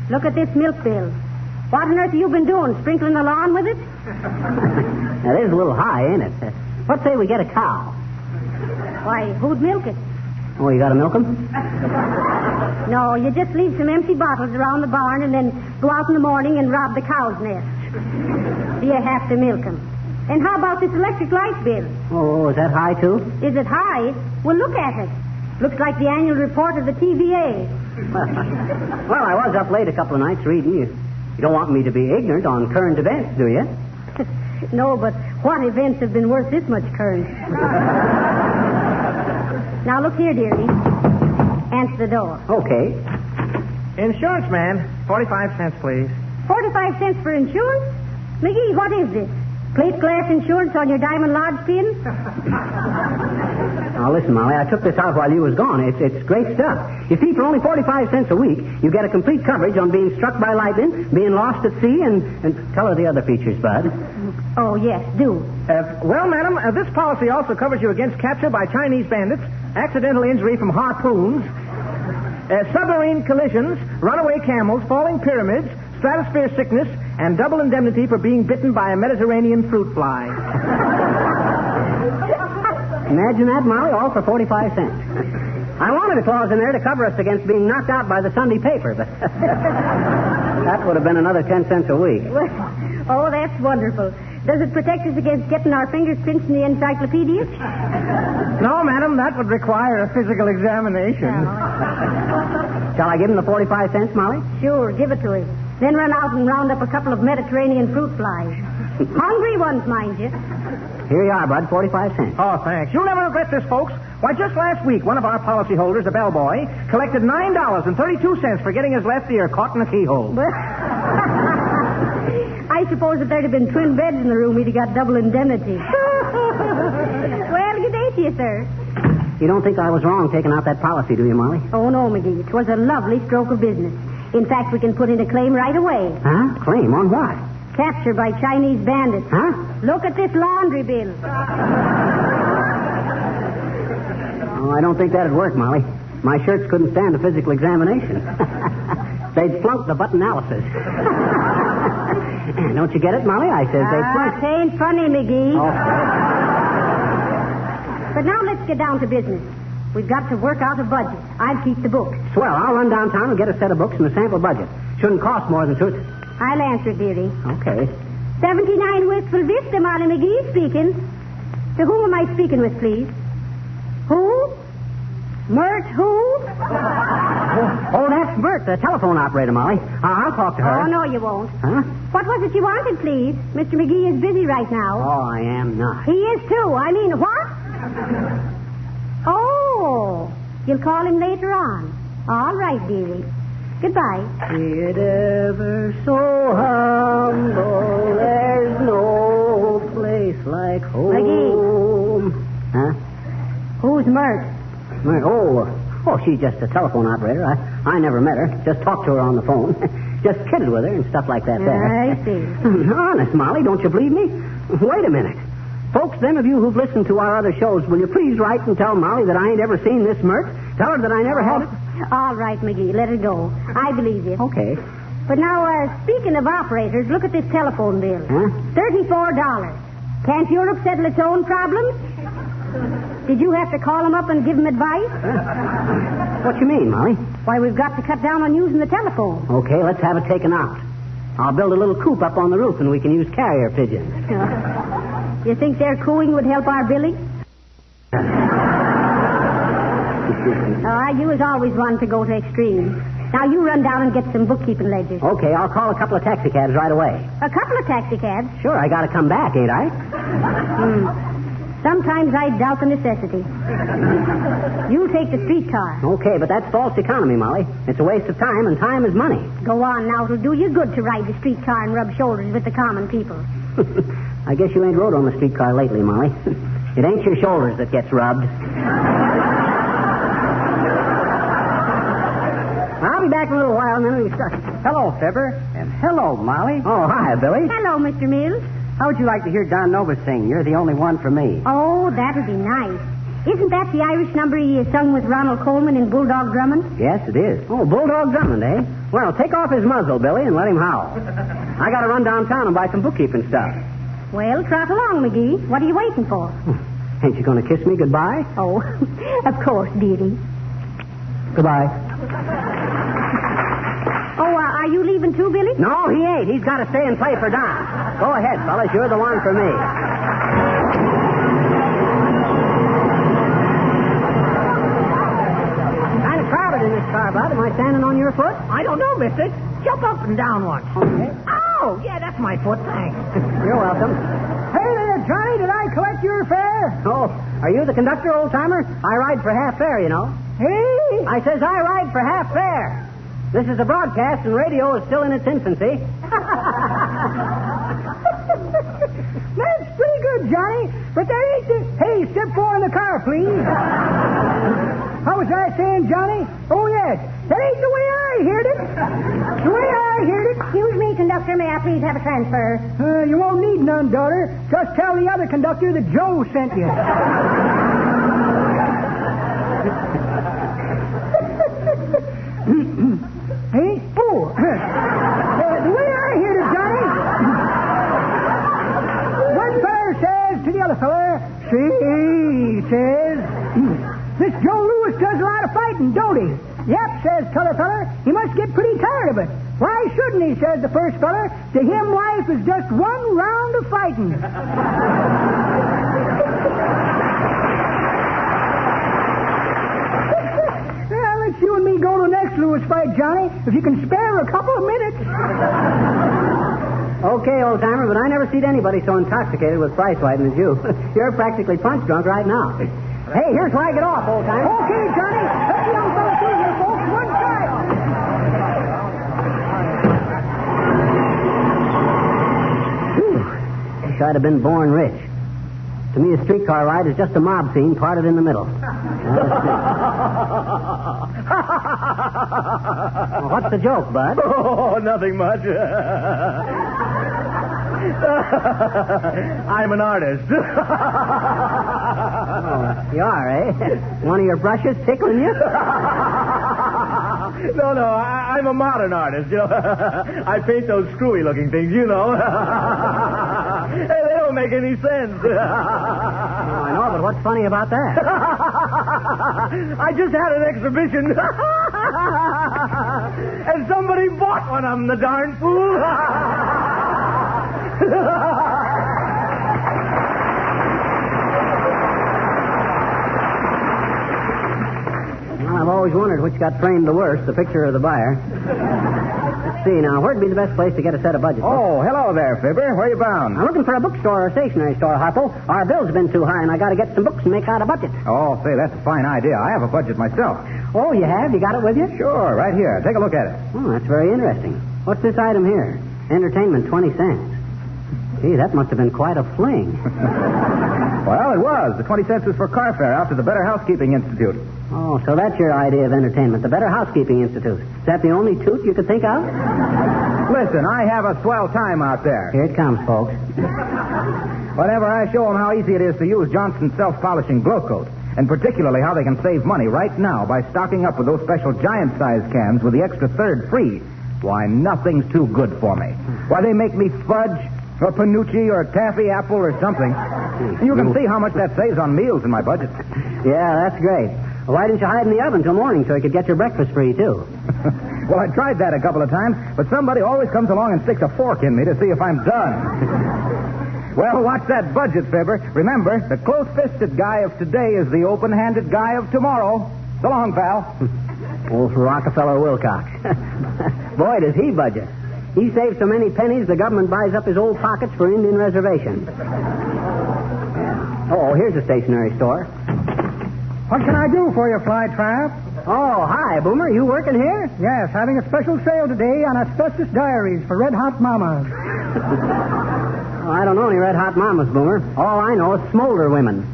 Look at this milk bill. What on earth have you been doing? Sprinkling the lawn with it? That is a little high, ain't it? Let's say we get a cow. Why, who'd milk it? Oh, you got to milk them? No, you just leave some empty bottles around the barn and then go out in the morning and rob the cow's nest. You have to milk them. And how about this electric light bill? Oh, is that high, too? Is it high? Well, look at it. Looks like the annual report of the TVA. Well, I was up late a couple of nights reading. You don't want me to be ignorant on current events, do you? No, but what events have been worth this much current? Now, look here, dearie. Answer the door. Okay. Insurance, man. 45 cents, please. 45 cents for insurance? McGee, what is this? Plate glass insurance on your Diamond Lodge pin? Now, listen, Molly, I took this out while you was gone. It's great stuff. You see, for only 45 cents a week, you get a complete coverage on being struck by lightning, being lost at sea, and tell her the other features, Bud. Oh, yes, do. Well, madam, this policy also covers you against capture by Chinese bandits, accidental injury from harpoons, submarine collisions, runaway camels, falling pyramids, stratosphere sickness, and double indemnity for being bitten by a Mediterranean fruit fly. Imagine that, Molly, all for 45 cents. I wanted a clause in there to cover us against being knocked out by the Sunday paper, but that would have been another 10 cents a week. Oh, that's wonderful. Does it protect us against getting our fingers pinched in the encyclopedia? No, madam, that would require a physical examination. Shall I give him the 45 cents, Molly? Sure, give it to him. Then run out and round up a couple of Mediterranean fruit flies. Hungry ones, mind you. Here you are, Bud, 45 cents. Oh, thanks. You'll never regret this, folks. Why, just last week, one of our policyholders, a bellboy, collected $9.32 for getting his left ear caught in a keyhole. I suppose if there'd have been twin beds in the room, he'd have got double indemnity. Well, good day to you, sir. You don't think I was wrong taking out that policy, do you, Molly? Oh, no, McGee. It was a lovely stroke of business. In fact, we can put in a claim right away. Huh? Claim? On what? Capture by Chinese bandits. Huh? Look at this laundry bill. Oh, I don't think that'd work, Molly. My shirts couldn't stand a physical examination. They'd flunk the butt analysis. Don't you get it, Molly? I says they'd flunk. It ain't funny, McGee. Okay. But now let's get down to business. We've got to work out a budget. I'll keep the books. Swell. I'll run downtown and get a set of books and a sample budget. Shouldn't cost more than two. I'll answer, dearie. Okay. 79 Wistful Vista, Molly McGee speaking. To whom am I speaking with, please? Who? Mert who? Oh, that's Bert, the telephone operator, Molly. I'll talk to her. Oh, no, you won't. Huh? What was it you wanted, please? Mr. McGee is busy right now. Oh, I am not. He is, too. I mean, what? Oh, you'll call him later on. All right, dearie. Goodbye. Be it ever so humble, there's no place like home. McGee. Huh? Who's Mert? Oh, she's just a telephone operator. I never met her. Just talked to her on the phone. Just kidded with her and stuff like that there. I see. Honest, Molly, don't you believe me? Wait a minute. Folks, them of you who've listened to our other shows, will you please write and tell Molly that I ain't ever seen this Mert? Tell her that I never had it. All right, McGee, let it go. I believe you. Okay. But now, speaking of operators, look at this telephone bill. Huh? $34. Can't Europe settle its own problems? Did you have to call them up and give them advice? What you mean, Molly? Why, we've got to cut down on using the telephone. Okay, let's have it taken out. I'll build a little coop up on the roof and we can use carrier pigeons. You think their cooing would help our billing? You was always one to go to extremes. Now, you run down and get some bookkeeping ledgers. Okay, I'll call a couple of taxicabs right away. A couple of taxicabs? Sure, I gotta come back, ain't I? Sometimes I doubt the necessity. You'll take the streetcar. Okay, but that's false economy, Molly. It's a waste of time, and time is money. Go on now. It'll do you good to ride the streetcar and rub shoulders with the common people. I guess you ain't rode on the streetcar lately, Molly. It ain't your shoulders that gets rubbed. I'll be back in a little while, and then we'll start. Hello, Fibber. And hello, Molly. Oh, hi, Billy. Hello, Mr. Mills. How would you like to hear Don Nova sing? You're the only one for me. Oh, that'll be nice. Isn't that the Irish number he sung with Ronald Coleman in Bulldog Drummond? Yes, it is. Oh, Bulldog Drummond, eh? Well, take off his muzzle, Billy, and let him howl. I got to run downtown and buy some bookkeeping stuff. Well, trot along, McGee. What are you waiting for? Ain't you going to kiss me goodbye? Oh, of course, dearie. Goodbye. Oh, are you leaving too, Billy? No, he ain't. He's got to stay and play for Don. Go ahead, fellas. You're the one for me. Kind of crowded in this car, Bud. Am I standing on your foot? I don't know, mister. Jump up and down once. Okay. Oh, yeah, that's my foot, thanks. You're welcome. Hey there, Johnny, did I collect your fare? Oh, are you the conductor, old-timer? I ride for half fare, you know. Hey! I says I ride for half fare. This is a broadcast, and radio is still in its infancy. That's pretty good, Johnny, but there ain't the... Hey, step 4 in the car, please. How was I saying, Johnny? Oh, yes. That ain't the way I heard it. The way I heard it... Excuse me, conductor. May I please have a transfer? You won't need none, daughter. Just tell the other conductor that Joe sent you. Hey? Oh. The way I heard it, Johnny... One feller says to the other feller, see, he says, this Joe Louis does a lot of fighting, don't he? Yep, says t'other feller, he must get pretty tired of it. Why shouldn't he, says the first feller. To him, life is just one round of fighting. Well, let's you and me go to the next Louis fight, Johnny, if you can spare a couple of minutes. Okay, old-timer, but I never seen anybody so intoxicated with prize fighting as you. You're practically punch drunk right now. Hey, here's where I get off, old-timer. Okay, Johnny. Let the young fella through here, folks. One side. Wish I'd have been born rich. To me, a streetcar ride is just a mob scene parted in the middle. Well, what's the joke, Bud? Oh, nothing much. I'm an artist. Oh, you are, eh? One of your brushes tickling you? No, I'm a modern artist, you know. I paint those screwy-looking things, you know. Hey, they don't make any sense. Oh, I know, but what's funny about that? I just had an exhibition. And somebody bought one of them, the darn fool. Well, I've always wondered which got framed the worst, the picture or the buyer. Let's see now. Where'd be the best place to get a set of budget books? Oh, hello there, Fibber. Where you bound? I'm looking for a bookstore or a stationery store, Harpo. Our bills have been too high, and I got to get some books and make out a budget. Oh, say, that's a fine idea. I have a budget myself. Oh, you have? You got it with you? Sure, right here. Take a look at it. Oh, that's very interesting. What's this item here? Entertainment, 20 cents. Gee, that must have been quite a fling. Well, it was. The 20 cents is for car fare out to the Better Housekeeping Institute. Oh, so that's your idea of entertainment, the Better Housekeeping Institute. Is that the only toot you could think of? Listen, I have a swell time out there. Here it comes, folks. Whenever I show them how easy it is to use Johnson's self-polishing glow coat, and particularly how they can save money right now by stocking up with those special giant-sized cans with the extra third free, why, nothing's too good for me. Why, they make me fudge or panucci or taffy apple or something. You can see how much that saves on meals in my budget. Yeah, that's great. Well, why didn't you hide in the oven till morning so you could get your breakfast free, too? Well, I tried that a couple of times, but somebody always comes along and sticks a fork in me to see if I'm done. Well, watch that budget, Fibber. Remember, the close-fisted guy of today is the open-handed guy of tomorrow. So long, pal. Old Rockefeller Wilcox. Boy, does he budget. He saves so many pennies, the government buys up his old pockets for Indian reservation. Yeah. Oh, here's a stationery store. What can I do for you, Flytrap? Oh, hi, Boomer. You working here? Yes, having a special sale today on asbestos diaries for red-hot mamas. Oh, I don't know any red-hot mamas, Boomer. All I know is smolder women.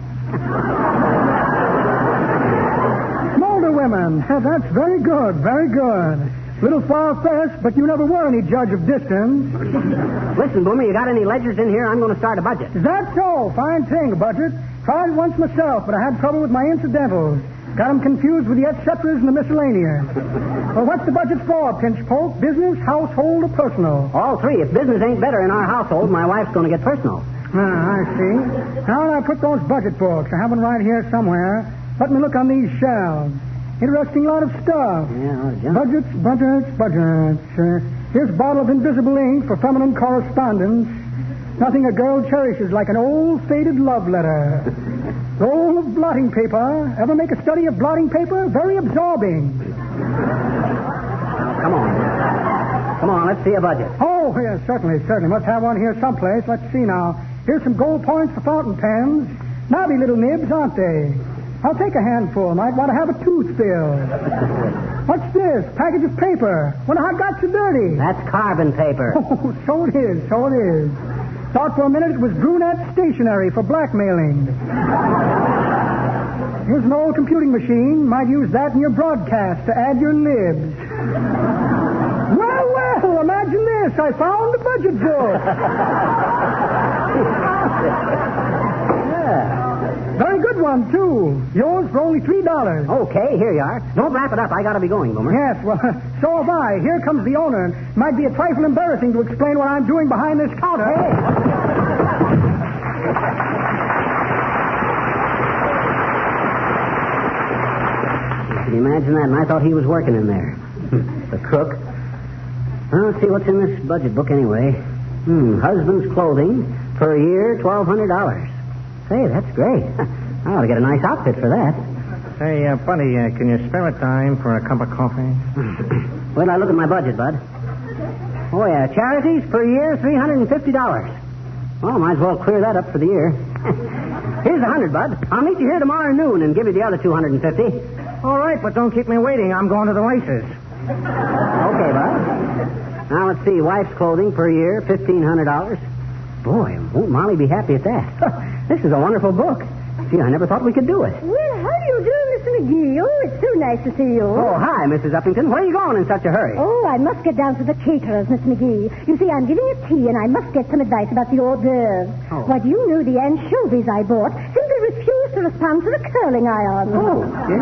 Smolder women. That's very good, very good. Little far-fetched, but you never were any judge of distance. Listen, Boomer, you got any ledgers in here? I'm going to start a budget. Is that so? Fine thing, a budget. Tried it once myself, but I had trouble with my incidentals. Got them confused with the et ceteras and the miscellaneous. Well, what's the budget for, Pinchpoke? Business, household, or personal? All three. If business ain't better in our household, my wife's going to get personal. I see. Now I put those budget books. I have one right here somewhere. Let me look on these shelves. Interesting lot of stuff. Yeah, Budgets. Here's a bottle of invisible ink for feminine correspondence. Nothing a girl cherishes like an old faded love letter. Roll of blotting paper. Ever make a study of blotting paper? Very absorbing. Now, come on, let's see a budget. Oh, yes, certainly. Must have one here someplace. Let's see now. Here's some gold points for fountain pens. Knobby little nibs, aren't they? I'll take a handful. Might want to have a tooth filled. What's this? Package of paper. Wonder how it got so dirty. That's carbon paper. Oh, so it is. Thought for a minute it was brunette stationery for blackmailing. Here's an old computing machine. Might use that in your broadcast to add your libs. Well, imagine this. I found the budget book. Yeah. Very good one, too. Yours for only $3. Okay, here you are. Don't wrap it up. I got to be going, Boomer. Yes, well, so have I. Here comes the owner. Might be a trifle embarrassing to explain what I'm doing behind this counter. Hey. Can you imagine that? And I thought he was working in there. The crook. Well, let's see what's in this budget book anyway. Husband's clothing per year, $1,200. Say, that's great. I ought to get a nice outfit for that. Hey, buddy, can you spare a dime for a cup of coffee? Wait till I look at my budget, bud. Oh, yeah, charities per year, $350. Well, might as well clear that up for the year. Here's $100, bud. I'll meet you here tomorrow noon and give you the other $250. All right, but don't keep me waiting. I'm going to the races. Okay, bud. Now, let's see. Wife's clothing per year, $1,500. Boy, won't Molly be happy at that. This is a wonderful book. Gee, I never thought we could do it. Well, how do you do, Mr. McGee? Oh, it's so nice to see you. Oh, hi, Mrs. Uppington. Where are you going in such a hurry? Oh, I must get down to the caterer's, Mr. McGee. You see, I'm giving a tea, and I must get some advice about the hors d'oeuvres. Oh. What you knew, the anchovies I bought simply refused to respond to the curling iron. Oh, yes.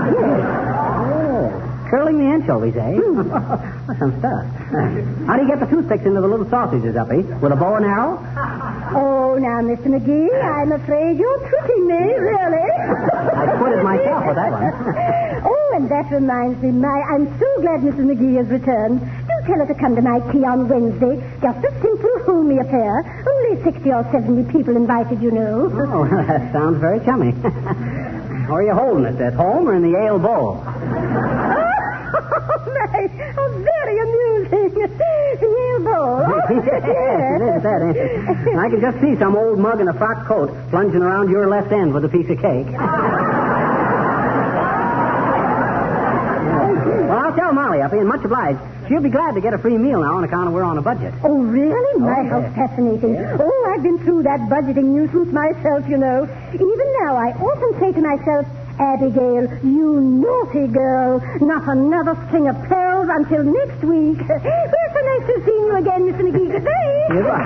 Oh, curling the anchovies, eh? That's some stuff. How do you get the toothpicks into the little sausages, Uppy? With a bow and arrow? Oh, now, Mr. McGee, I'm afraid you're tricking me, really. I quitted myself with that one. Oh, and that reminds me, I'm so glad Mrs. McGee has returned. Do tell her to come to my tea on Wednesday. Just a simple, homey affair. Only 60 or 70 people invited, you know. Oh, that sounds very chummy. Where are you holding it? At home or in the ale bowl? Oh, very amusing. The ale bowl. Yes, it is that, ain't it? I can just see some old mug in a frock coat plunging around your left end with a piece of cake. Well, I'll tell Molly, Uppy, and much obliged. She'll be glad to get a free meal now on account of we're on a budget. Oh, really? My, how fascinating. Yeah. Oh, I've been through that budgeting nuisance myself, you know. Even now, I often say to myself, Abigail, you naughty girl. Not another string of pearls until next week. Well, so nice to see you again, Mr. McGee. Good day. Goodbye.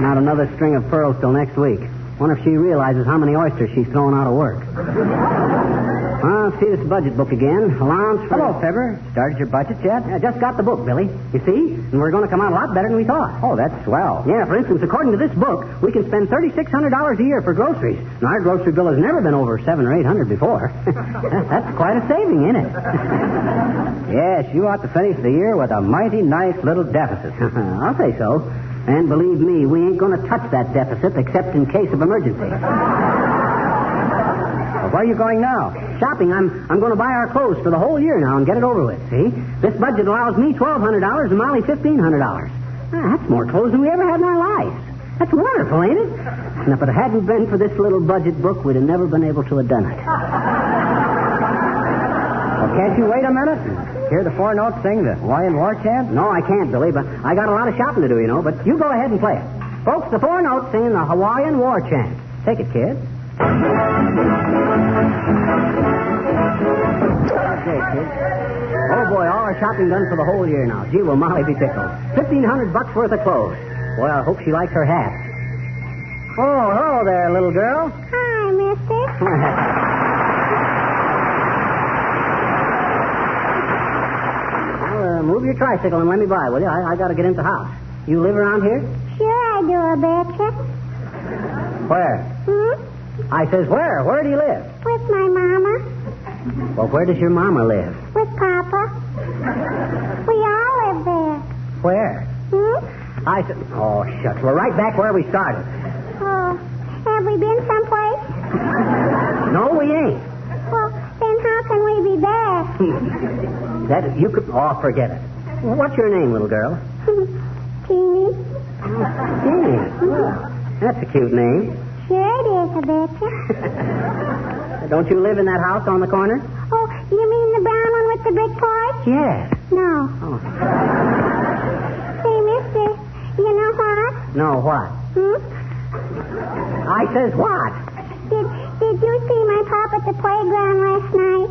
Not another string of pearls till next week. Wonder if she realizes how many oysters she's thrown out of work. Well, let's see this budget book again. Allowance for... Hello, Fibber. Started your budget yet? I just got the book, Billy. You see? And we're going to come out a lot better than we thought. Oh, that's swell. Yeah, for instance, according to this book, we can spend $3,600 a year for groceries. And our grocery bill has never been over $700 or $800 before. That's quite a saving, isn't it? Yes, you ought to finish the year with a mighty nice little deficit. I'll say so. And believe me, we ain't going to touch that deficit except in case of emergency. Well, where are you going now? Shopping. I'm going to buy our clothes for the whole year now and get it over with, see? This budget allows me $1,200 and Molly $1,500. That's more clothes than we ever had in our lives. That's wonderful, ain't it? And if it hadn't been for this little budget book, we'd have never been able to have done it. Well, can't you wait a minute and hear the four notes sing the Hawaiian War Chant? No, I can't, Billy, but I got a lot of shopping to do, you know. But you go ahead and play it. Folks, the four notes singing the Hawaiian War Chant. Take it, kid. Okay, kid. Oh, boy, all our shopping done for the whole year now. Gee, will Molly be tickled. $1,500 worth of clothes. Well, I hope she likes her hat. Oh, hello there, little girl. Hi, mister. Well, move your tricycle and let me by, will you? I got to get into the house. You live around here? Sure I do, I betcha. Where? I says where? Where do you live? With my mama. Well, where does your mama live? With Papa. We all live there. Where? I said, oh, shucks. We're right back where we started. Oh, have we been someplace? No, we ain't. Well, then how can we be back? That you could. Oh, forget it. Well, what's your name, little girl? Teeny. Teeny. Well, that's a cute name. Sure it is, I betcha. Don't you live in that house on the corner? Oh, you mean the brown one with the brick porch? Yes. No. Oh. Say, mister, you know what? No, what? I says what? Did you see my pop at the playground last night?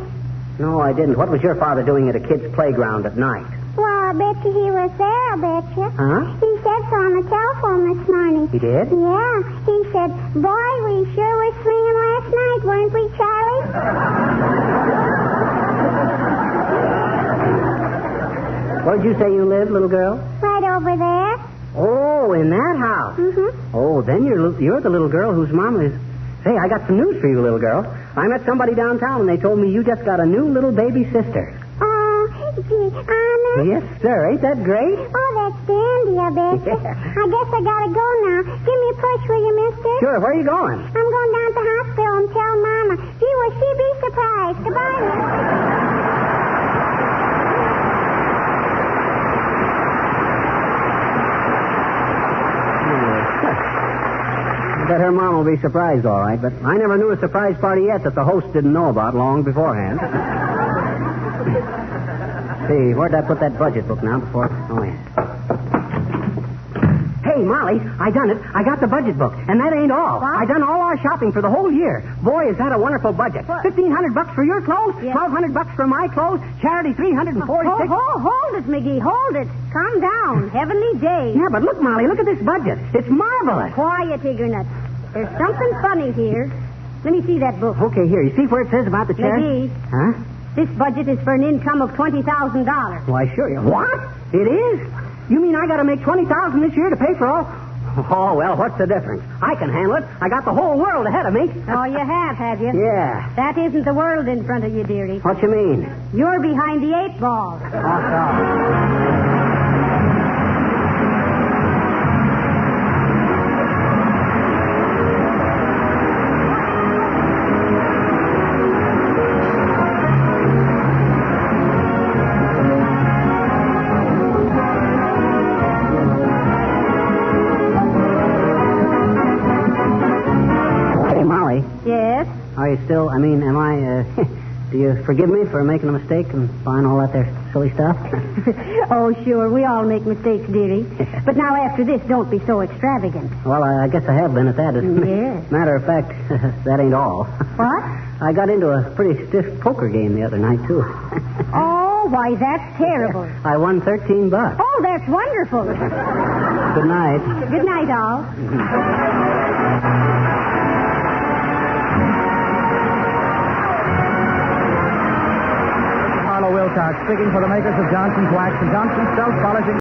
No, I didn't. What was your father doing at a kid's playground at night? Well, I bet you he was there, I bet you. Huh? He said so on the telephone this morning. He did? Yeah. He said, boy, we sure were swinging last night, weren't we, Charlie? Where'd you say you live, little girl? Right over there. Oh, in that house. Oh, then you're the little girl whose mama is... Say, I got some news for you, little girl. I met somebody downtown, and they told me you just got a new little baby sister. Oh, gee, Anna? Yes, sir. Ain't that great? Oh, that's dandy, I bet you. Yeah. I guess I gotta go now. Give me a push, will you, mister? Sure. Where are you going? I'm going down to the hospital and tell Mama. Gee, will she be surprised? Goodbye, mister. I bet her mom will be surprised, all right, but I never knew a surprise party yet that the host didn't know about long beforehand. See, where'd I put that budget book now before? Oh, yeah. Hey, Molly, I done it. I got the budget book, and that ain't all. What? I done all our shopping for the whole year. Boy, is that a wonderful budget. What? $1,500 for your clothes, Yeah. $1,200 for my clothes, charity $346. Hold it, McGee, hold it. Calm down. Heavenly days. Yeah, but look, Molly, look at this budget. It's marvelous. Quiet, Eagernut. There's something funny here. Let me see that book. Okay, here. You see where it says about the charity? McGee, Huh? this budget is for an income of $20,000. Why, sure. What? It is? You mean I got to make $20,000 this year to pay for all? Oh, well, what's the difference? I can handle it. I got the whole world ahead of me. Oh, you have you? Yeah. That isn't the world in front of you, dearie. What you mean? You're behind the 8 ball. Oh, so. Yes? Are you still, am I, do you forgive me for making a mistake and buying all that there silly stuff? Oh, sure. We all make mistakes, dearie. But now after this, don't be so extravagant. Well, I guess I have been at that. Yes. Matter of fact, that ain't all. What? I got into a pretty stiff poker game the other night, too. Oh, why, that's terrible. I won $13. Oh, that's wonderful. Good night. Good night, all. Wilcox, speaking for the makers of Johnson's Wax and Johnson's Self-Polishing